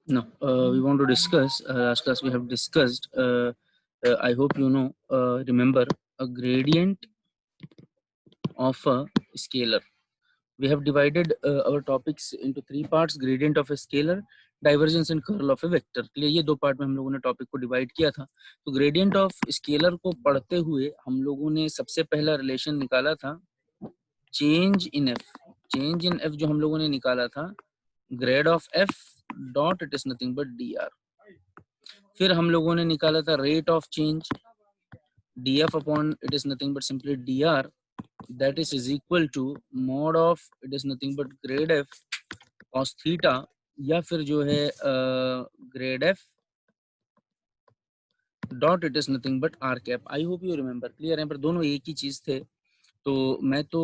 No, we want to discuss, last class we have discussed, I hope you know, remember a gradient of a scalar. We have divided our topics into three parts: gradient of a scalar, divergence and curl of a vector. Clear, ये दो part में हम लोगों ने topic को divide किया था. तो ग्रेडियंट ऑफ स्केलर को पढ़ते हुए हम लोगों ने सबसे पहला रिलेशन निकाला था change in F. Change in F जो हम लोगों ने निकाला था, grade of F dot it is nothing but D R. फिर हम लोगों ने निकाला था rate of change df upon it is nothing but simply dr, that is equal to mod of it is nothing but grade f cos theta, या फिर जो है grade f dot it is nothing but r cap. I hope you remember. Clear है, पर दोनों एक ही चीज थे. तो मैं तो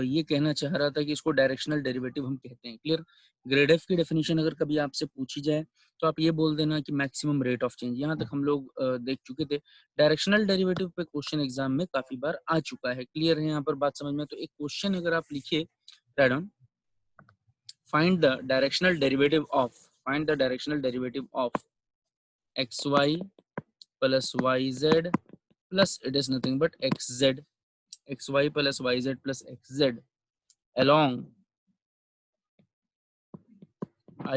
ये कहना चाह रहा था कि इसको डायरेक्शनल डेरिवेटिव हम कहते हैं. क्लियर. ग्रेड एफ की डेफिनेशन अगर कभी आपसे पूछी जाए तो आप ये बोल देना कि मैक्सिमम रेट ऑफ चेंज. यहाँ तक हम लोग देख चुके थे. डायरेक्शनल डेरिवेटिव पे क्वेश्चन एग्जाम में काफी बार आ चुका है. क्लियर है यहाँ पर बात समझ में? तो एक क्वेश्चन अगर आप लिखिए, right on, find the directional derivative of xy plus yz plus it is nothing but xz, xy plus yz plus xz along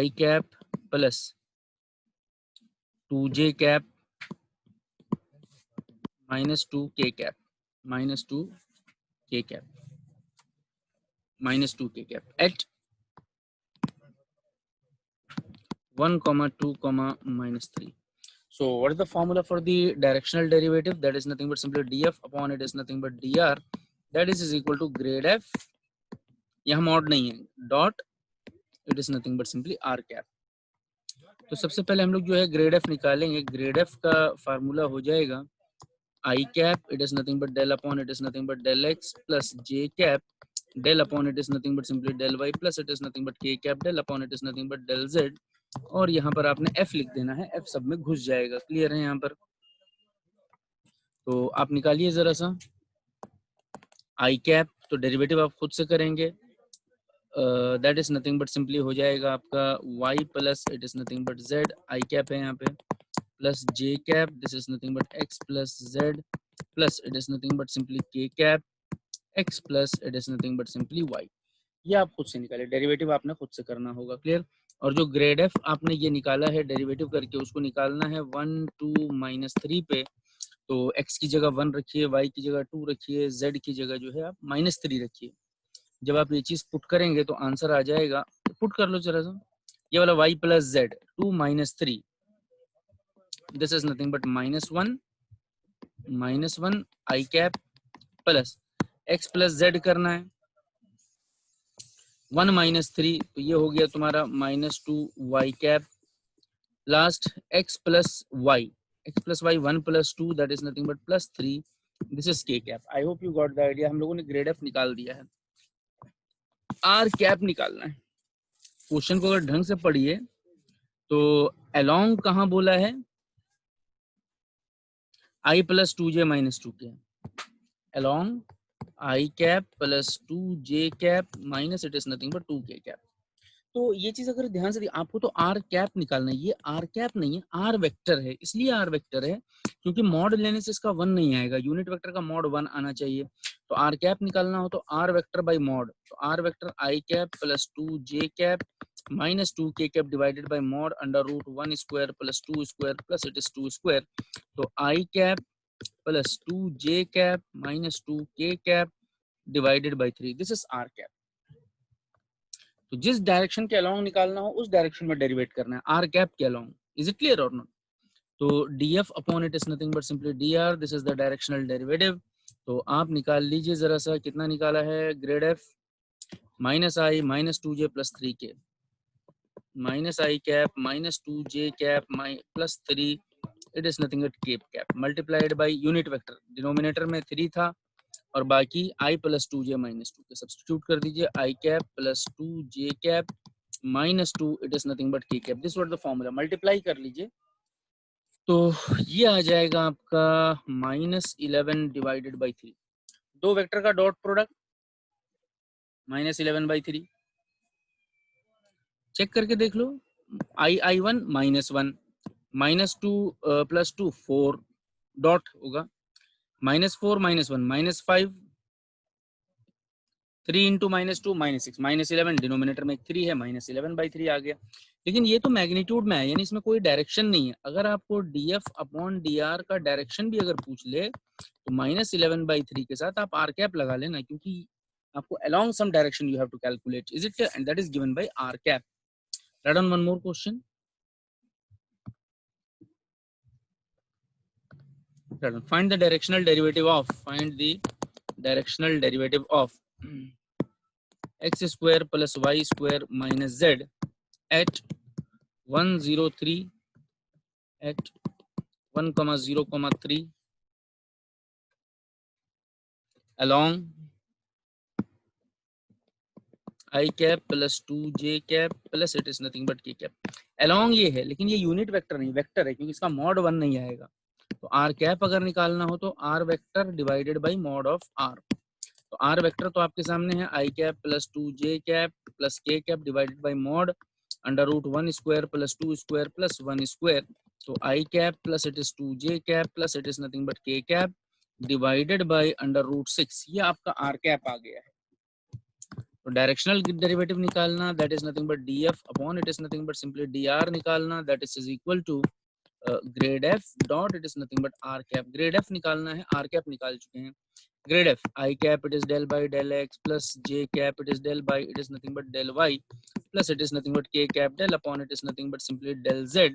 I cap plus 2j cap minus 2k cap minus 2k cap minus 2k cap at 1 comma 2 comma minus 3. So what is the formula for the directional derivative? That is nothing but simply df upon it is nothing but dr, that is equal to grade f, यहाँ mod नहीं है, dot it is nothing but simply R cap. तो सबसे पहले हम लोग जो है ग्रेड एफ निकालेंगे. ग्रेड एफ का फार्मूला हो जाएगा I cap it is nothing but del upon it is nothing but del X plus J cap del upon it is nothing but simply del Y plus it is nothing but K cap del upon it is nothing but del z. और यहाँ पर आपने F लिख देना है, F सब में घुस जाएगा. क्लियर है यहाँ पर? तो आप निकालिए जरा सा आई कैप. तो डेरिवेटिव आप खुद से करेंगे. That is nothing but simply हो जाएगा आपका y plus it is nothing but z, I cap है यहाँ पे, plus j cap this is nothing but x plus z plus it is nothing but simply k cap x plus it is nothing but simply y. ये आप खुद से निकाले, derivative आपने खुद से करना होगा. क्लियर. और जो ग्रेड एफ आपने ये निकाला है डेरिवेटिव करके, उसको निकालना है 1 2 माइनस 3 पे. तो x की जगह 1 रखिए, y की जगह 2 रखिए, z की जगह जो है आप माइनस 3 रखिए. जब आप ये चीज पुट करेंगे तो आंसर आ जाएगा. पुट कर लो जरा सा, ये वाला y plus Z 2 minus 3, this is nothing but minus one I cap plus x plus Z करना है 1 माइनस 3, तो ये हो गया तुम्हारा minus 2 y cap. Last x plus y 1 plus 2 that is nothing but plus 3, this is k cap. I hope you got the idea. हम लोगों ने ग्रेड एफ निकाल दिया है. आर कैप निकालना है. क्वेश्चन को अगर ढंग से पढ़िए तो अलोंग कहाँ बोला है? I plus 2j minus 2k, along I cap plus 2j cap minus it is nothing but 2k cap. तो ये चीज अगर ध्यान से आपको तो आर कैप निकालना है. ये आर कैप नहीं है, आर वेक्टर है. इसलिए आर वेक्टर है क्योंकि मॉड लेने से इसका 1 नहीं आएगा. यूनिट वेक्टर का मॉड 1 आना चाहिए. तो आर कैप निकालना हो तो आर वेक्टर बाय मॉड. तो R vector I cap plus 2j cap minus 2k cap divided by mod under root 1 square plus 2 square plus it is 2 square. तो I cap plus 2j cap minus 2k cap divided by 3, this is R cap. तो जिस direction के along निकालना हो उस direction में derivate करना है, आर कैप के अलोंग. इज इट क्लियर और नॉट? तो df upon it is nothing but simply dr, this is the directional derivative. तो आप निकाल लीजिए जरा सा, कितना निकाला है grade f? Minus i minus 2j plus 3k minus i cap minus 2j cap plus 3, it is nothing but cap cap multiplied by unit vector. Denominator में 3 था और बाकी i प्लस 2j माइनस 2 के सब्सटीट्यूट कर दीजिए. I cap plus 2j cap minus 2, it is nothing but k cap. This was the formula. Multiply कर लीजिए तो ये आ जाएगा आपका माइनस 11 डिवाइडेड बाई 3. दो वेक्टर का dot product minus 11 by 3. Check करके देख लो. I1 -1 -2 +2 4 डॉट होगा, -4 -1 -5 3 इंटू -2 -6 -11 डिनोमिनेटर में 3 है, -11/3 आ गया। लेकिन ये तो मैग्नीट्यूड में है, यानी इसमें कोई डायरेक्शन नहीं है। अगर आपको df अपॉन dr का डायरेक्शन भी अगर पूछ ले तो -11/3 के साथ आप r कैप लगा लेना, क्योंकि आपको along some direction you have to calculate, is it clear? And that is given by r cap. Write down one more question. Find the directional derivative of x square plus y square minus z at 103 at 1,0,3 along I cap plus 2j cap plus it is nothing but k cap. along ये है, लेकिन ये unit vector नहीं, vector है, क्योंकि इसका mod 1 नहीं आएगा। तो r कैप अगर निकालना हो तो r vector divided by mod of r। तो r वेक्टर तो आपके सामने है, i cap plus 2j cap plus k cap divided by mod √1 square plus 2 square plus 1 square. तो i cap plus it is 2j cap plus it is nothing but k cap divided by √6। ये आपका r cap आ गया है। तो directional derivative निकालना, that is nothing but df upon it is nothing but simply dr निकालना, that is equal to grad f dot it is nothing but r cap. Grad f निकालना है, r cap निकाल चुके हैं। Grad f i cap it is del by del x plus j cap it is del by it is nothing but del y plus it is nothing but k cap del upon it is nothing but simply del z।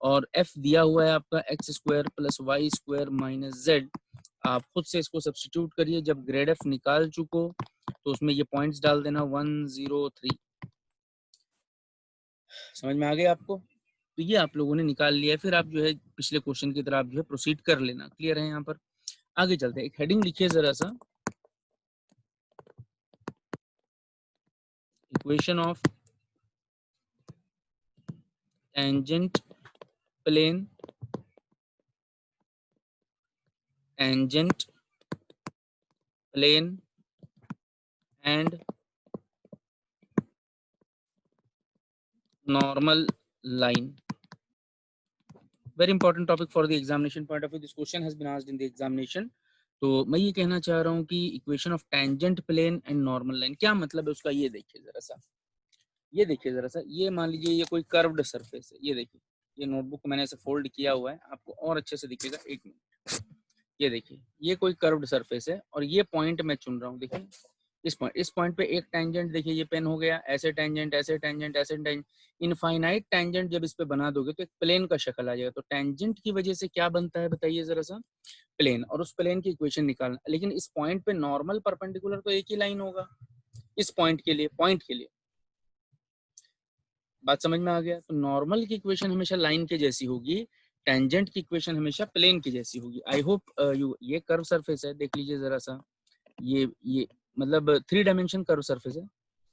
और f दिया हुआ है आपका x square plus y square minus z। आप खुद से इसको substitute करिए, जब ग्रेड f निकाल चुको तो उसमें ये पॉइंट्स डाल देना 103। समझ में आ गया आपको? तो ये आप लोगों ने निकाल लिया है, फिर आप जो है पिछले क्वेश्चन की तरह आप जो है प्रोसीड कर लेना। क्लियर है? यहाँ पर आगे चलते हैं, एक हेडिंग लिखिए जरा सा, equation of tangent plane and normal line. Very important topic for the examination point of view, this question has been asked in the examination. तो मैं ये कहना चाह रहा हूँ कि equation of tangent plane and normal line क्या मतलब है उसका, ये देखिए जरा सा। ये देखिए जरा सा, ये मान लीजिए ये कोई कर्व्ड सरफेस है, ये देखिए, ये नोटबुक मैंने ऐसे फोल्ड किया हुआ है, आपको और अच्छे से दिखेगा, एक मिनट। ये देखिए, ये कोई कर्व्ड सरफेस है और ये पॉइंट मैं चुन रहा हूँ। देखिए इस पॉइंट पे एक टेंजेंट, देखिए ये पेन हो गया, ऐसे टेंजेंट ऐसे टेंजेंट ऐसे टेंजेंट, इनफाइनाइट टेंजेंट जब इस पे बना दोगे तो एक प्लेन का शक्ल आ जाएगा। तो टेंजेंट की वजह से क्या बनता है बताइए जरा सा, प्लेन, और उस प्लेन की इक्वेशन निकालना। लेकिन इस पॉइंट पे नॉर्मल परपेंडिकुलर तो एक ही लाइन होगा इस पॉइंट के लिए। बात समझ में आ गया? तो नॉर्मल की इक्वेशन हमेशा लाइन के जैसी होगी, टेंजेंट की इक्वेशन हमेशा प्लेन की जैसी होगी। आई होप यू, ये कर्व सरफेस है, देख लीजिए जरा सा, ये मतलब 3 डायमेंशन कर्व सरफेस है,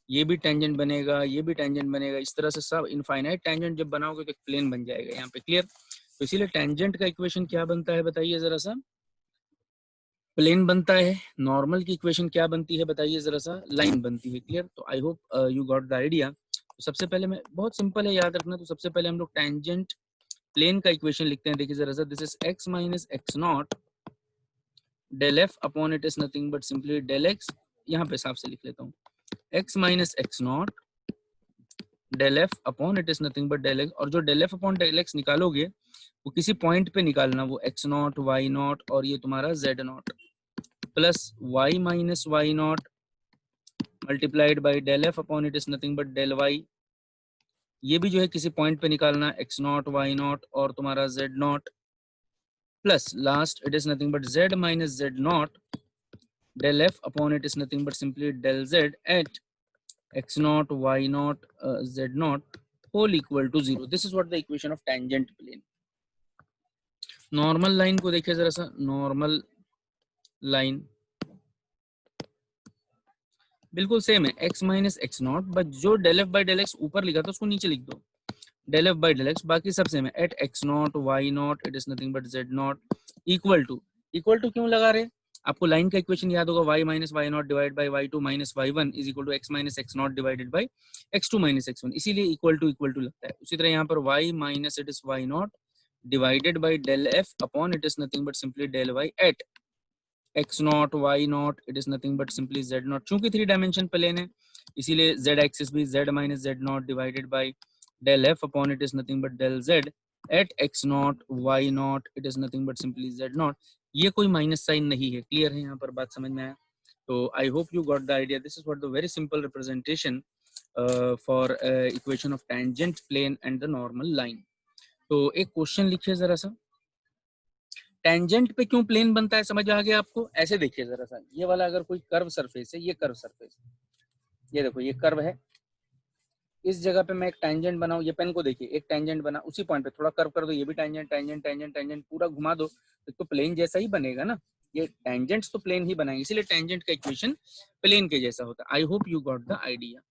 ये भी टेंजेंट बनेगा, ये भी टेंजेंट बनेगा, इस तरह से सब इनफाइनाइट टेंजेंट जब बनाओगे तो एक प्लेन बन जाएगा यहाँ पे। क्लियर? तो इसीलिए टेंजेंट का इक्वेशन क्या बनता है बताइए जरा सा, प्लेन बनता है। नॉर्मल की इक्वेशन क्या बनती है बताइए जरा सा, लाइन बनती है। क्लियर? तो I hope you got the idea. तो सबसे पहले मैं, बहुत सिंपल है याद रखना, तो सबसे पहले हम लोग टेंजेंट प्लेन का इक्वेशन लिखते हैं। देखिए जरा सा, this is x minus x naught del f upon it is nothing but simply del x. यहाँ पे हिसाब से लिख लेता हूँ, x minus x naught del f upon it is nothing but del x. और जो del f upon del x निकालोगे वो किसी पॉइंट पे निकालना, वो x नॉट y नॉट और ये तुम्हारा z naught plus y minus y naught multiplied by del f upon it is nothing but del y। ये भी जो है किसी पॉइंट पे निकालना, x नॉट y नॉट और तुम्हारा z naught plus last it is nothing but z minus z not del f upon it is nothing but simply del z at x naught y naught z naught whole equal to 0. This is what the equation of tangent plane. Normal line को देखिए जरा सा, normal line बिल्कुल same है, x minus x not, but जो del F by del X ऊपर लिखा था उसको नीचे लिख दो, del F by del X, बाकी सब सेम है, at x not why not it is nothing but Z not equal to क्यों लगा रहे, आपको लाइन का इक्वेशन याद होगा, y minus y naught divide by y two minus y one is equal to x minus x naught divided by x two minus x one, इसीलिए equal to लगता है। उसी तरह यहाँ पर y minus it is y naught divided by del f upon it is nothing but simply del y at x not why not, it is nothing but simply z naught. चूंकि 3 dimension plane है इसीलिए z axis भी z minus z naught divided by del f upon it is nothing but del z at x not why not, it is nothing but simply z naught. ये कोई minus sign नहीं है, clear है, यहाँ पर बात समझ में आया। तो I hope you got the idea. This is what the very simple representation for equation of tangent plane and the normal line. तो एक क्वेश्चन लिखिए जरा सा, टेंजेंट पे क्यों प्लेन बनता है, समझ आ गया आपको? ऐसे देखिए जरा सा, ये वाला अगर कोई कर्व सरफेस है, ये कर्व सरफेस, ये देखो ये कर्व है, इस जगह पे मैं एक टेंजेंट बनाऊं, ये पेन को देखिए, एक टेंजेंट बना, उसी पॉइंट पे थोड़ा कर्व कर दो, ये भी टेंजेंट टेंजेंट टेंजेंट टेंजेंट पूरा घुमा दो, तो प्लेन जैसा ही बनेगा ना। ये टेंजेंट्स तो प्लेन ही बनाएंगे, इसीलिए टेंजेंट का इक्वेशन प्लेन के जैसा होता है। आई hope you got the idea.